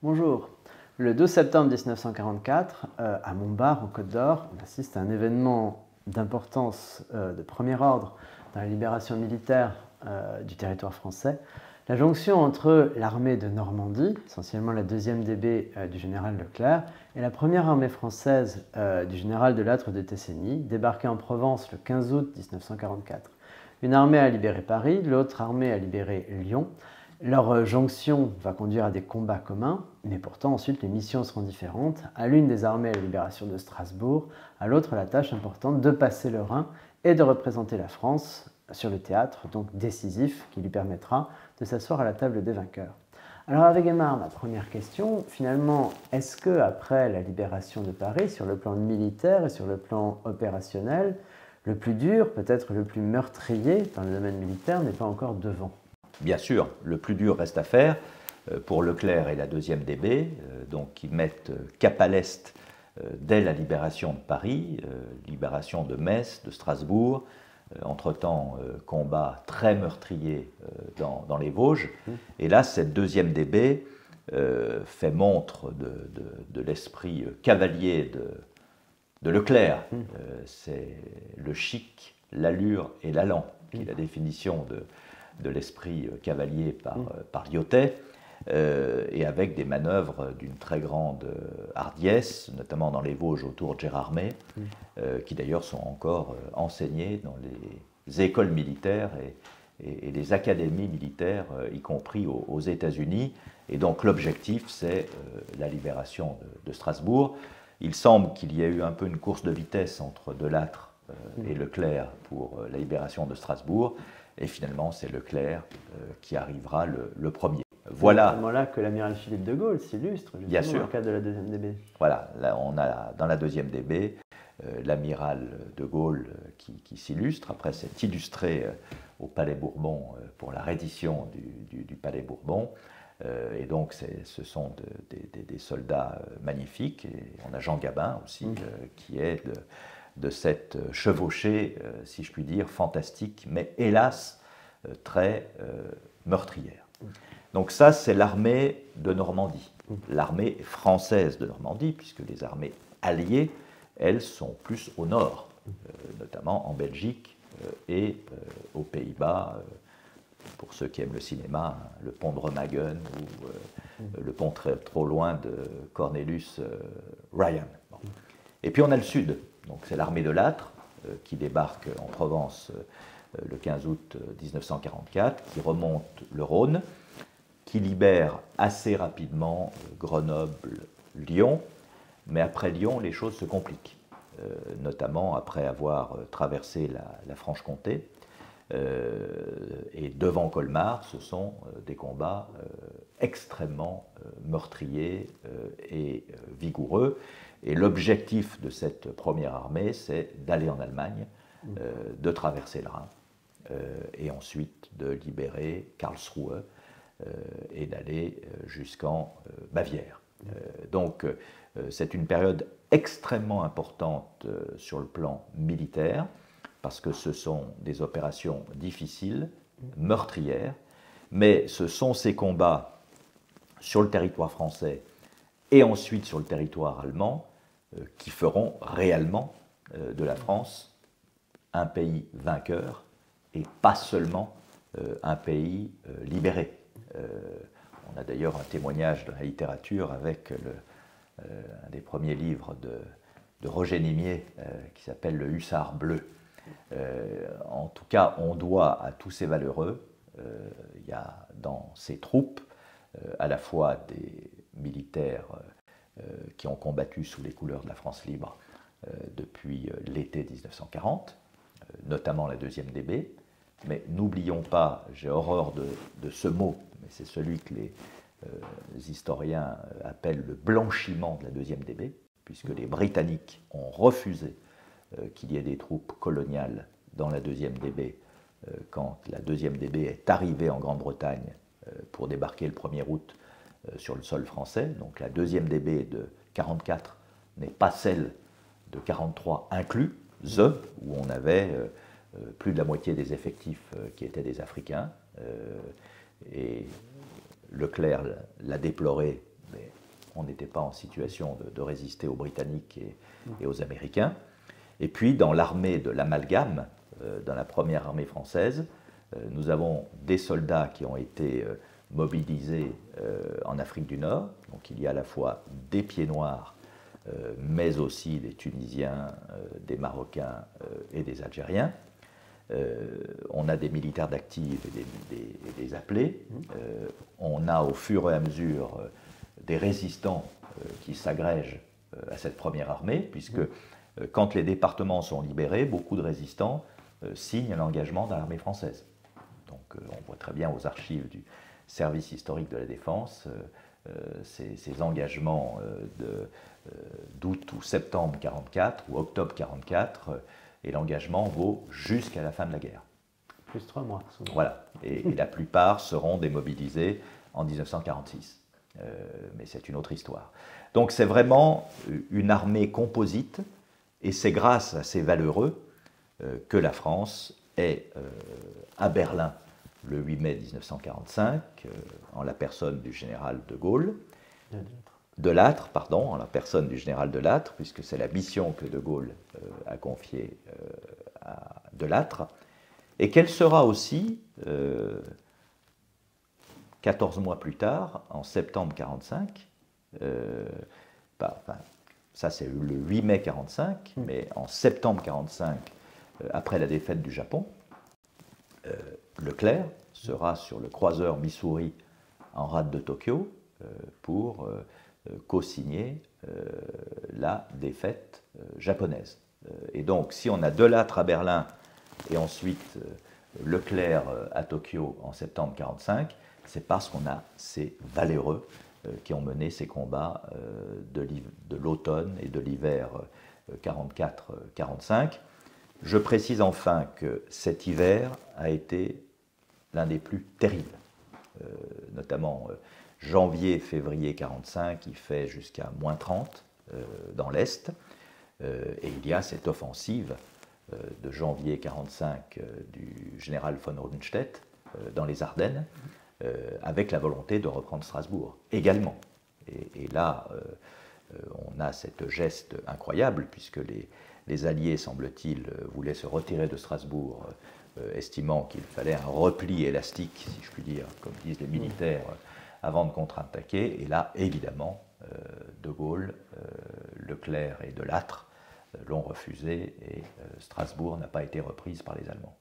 Bonjour. Le 12 septembre 1944, à Montbard, en Côte d'Or, on assiste à un événement d'importance de premier ordre dans la libération militaire du territoire français. La jonction entre l'armée de Normandie, essentiellement la 2e DB du général Leclerc, et la première armée française du général de Lattre de Tessigny, débarquée en Provence le 15 août 1944. Une armée a libéré Paris, l'autre armée a libéré Lyon. Leur jonction va conduire à des combats communs, mais pourtant ensuite les missions seront différentes. À l'une des armées la libération de Strasbourg, à l'autre la tâche importante de passer le Rhin et de représenter la France sur le théâtre, donc décisif, qui lui permettra de s'asseoir à la table des vainqueurs. Alors avec Aymar, ma première question, finalement, est-ce que après la libération de Paris, sur le plan militaire et sur le plan opérationnel, le plus dur, peut-être le plus meurtrier dans le domaine militaire, n'est pas encore devant ? Bien sûr, le plus dur reste à faire pour Leclerc et la 2e DB, donc qui mettent cap à l'est dès la libération de Paris, libération de Metz, de Strasbourg, entre-temps combat très meurtrier dans les Vosges. Et là, cette 2e DB fait montre de l'esprit cavalier de Leclerc. C'est le chic, l'allure et l'allant, qui est la définition de l'esprit cavalier par Lyautey, et avec des manœuvres d'une très grande hardiesse, notamment dans les Vosges autour de Gérardmer, qui d'ailleurs sont encore enseignées dans les écoles militaires et les académies militaires, y compris aux États-Unis. Et donc l'objectif, c'est la libération de Strasbourg. Il semble qu'il y ait eu un peu une course de vitesse entre De Lattre et Leclerc pour la libération de Strasbourg. Et finalement, c'est Leclerc qui arrivera le premier. Voilà. C'est à ce moment-là que l'amiral Philippe de Gaulle s'illustre, justement, dans le cadre de la 2e DB. Voilà, là, on a dans la 2e DB l'amiral de Gaulle qui s'illustre. Après s'être illustré au Palais Bourbon pour la reddition du Palais Bourbon. Et donc, ce sont des soldats magnifiques. Et on a Jean Gabin aussi, qui est de cette chevauchée, si je puis dire, fantastique, mais hélas, très meurtrière. Donc ça, c'est l'armée de Normandie, l'armée française de Normandie, puisque les armées alliées, elles, sont plus au nord, notamment en Belgique et aux Pays-Bas, pour ceux qui aiment le cinéma, le pont de Remagen ou le pont trop loin de Cornelius Ryan. Bon. Et puis on a le sud. Donc c'est l'armée de Lattre qui débarque en Provence le 15 août 1944, qui remonte le Rhône, qui libère assez rapidement Grenoble, Lyon, mais après Lyon, les choses se compliquent, notamment après avoir traversé la Franche-Comté. Et devant Colmar, ce sont des combats extrêmement meurtriers et vigoureux. Et l'objectif de cette première armée, c'est d'aller en Allemagne, de traverser le Rhin, et ensuite de libérer Karlsruhe et d'aller jusqu'en Bavière. Donc c'est une période extrêmement importante sur le plan militaire, parce que ce sont des opérations difficiles, meurtrières, mais ce sont ces combats sur le territoire français et ensuite sur le territoire allemand qui feront réellement de la France un pays vainqueur et pas seulement un pays libéré. On a d'ailleurs un témoignage dans la littérature avec un des premiers livres de Roger Nimier qui s'appelle Le Hussard bleu. En tout cas, on doit à tous ces valeureux, il y a dans ces troupes à la fois des militaires qui ont combattu sous les couleurs de la France libre depuis l'été 1940, notamment la 2e DB, mais n'oublions pas, j'ai horreur de ce mot, mais c'est celui que les historiens appellent le blanchiment de la 2e DB, puisque les Britanniques ont refusé qu'il y ait des troupes coloniales dans la 2e DB quand la 2e DB est arrivée en Grande-Bretagne pour débarquer le 1er août sur le sol français. Donc la 2e DB de 44 n'est pas celle de 43 inclus, où on avait plus de la moitié des effectifs qui étaient des Africains. Et Leclerc l'a déploré mais on n'était pas en situation de résister aux Britanniques et aux Américains. Et puis dans l'armée de l'amalgame, dans la première armée française, nous avons des soldats qui ont été mobilisés en Afrique du Nord. Donc il y a à la fois des pieds noirs, mais aussi des Tunisiens, des Marocains et des Algériens. On a des militaires d'active et des appelés. On a au fur et à mesure des résistants qui s'agrègent à cette première armée, puisque quand les départements sont libérés, beaucoup de résistants signent l'engagement dans l'armée française. Donc on voit très bien aux archives du service historique de la défense ces engagements d'août ou septembre 1944 ou octobre 1944, et l'engagement vaut jusqu'à la fin de la guerre. Plus 3 mois. Souvent. Voilà, et la plupart seront démobilisés en 1946. Mais c'est une autre histoire. Donc c'est vraiment une armée composite, et c'est grâce à ces valeureux que la France est à Berlin le 8 mai 1945, en la personne du général de Gaulle, de Lattre, pardon, en la personne du général de Lattre, puisque c'est la mission que de Gaulle a confiée à de Lattre, et qu'elle sera aussi, 14 mois plus tard, en septembre 1945, ça c'est le 8 mai 1945, mais en septembre 1945, après la défaite du Japon, Leclerc sera sur le croiseur Missouri en rade de Tokyo pour co-signer la défaite japonaise. Et donc, si on a de Lattre à Berlin et ensuite Leclerc à Tokyo en septembre 1945, c'est parce qu'on a ces valeureux qui ont mené ces combats de l'automne et de l'hiver 44-45. Je précise enfin que cet hiver a été l'un des plus terribles, notamment janvier-février 1945, il fait jusqu'à moins 30 dans l'Est, et il y a cette offensive de janvier 1945 du général von Rundstedt dans les Ardennes, avec la volonté de reprendre Strasbourg également. Et là, on a cette geste incroyable, puisque les Alliés, semble-t-il, voulaient se retirer de Strasbourg, estimant qu'il fallait un repli élastique, si je puis dire, comme disent les militaires, avant de contre-attaquer. Et là, évidemment, de Gaulle, Leclerc et de Lattre l'ont refusé, et Strasbourg n'a pas été reprise par les Allemands.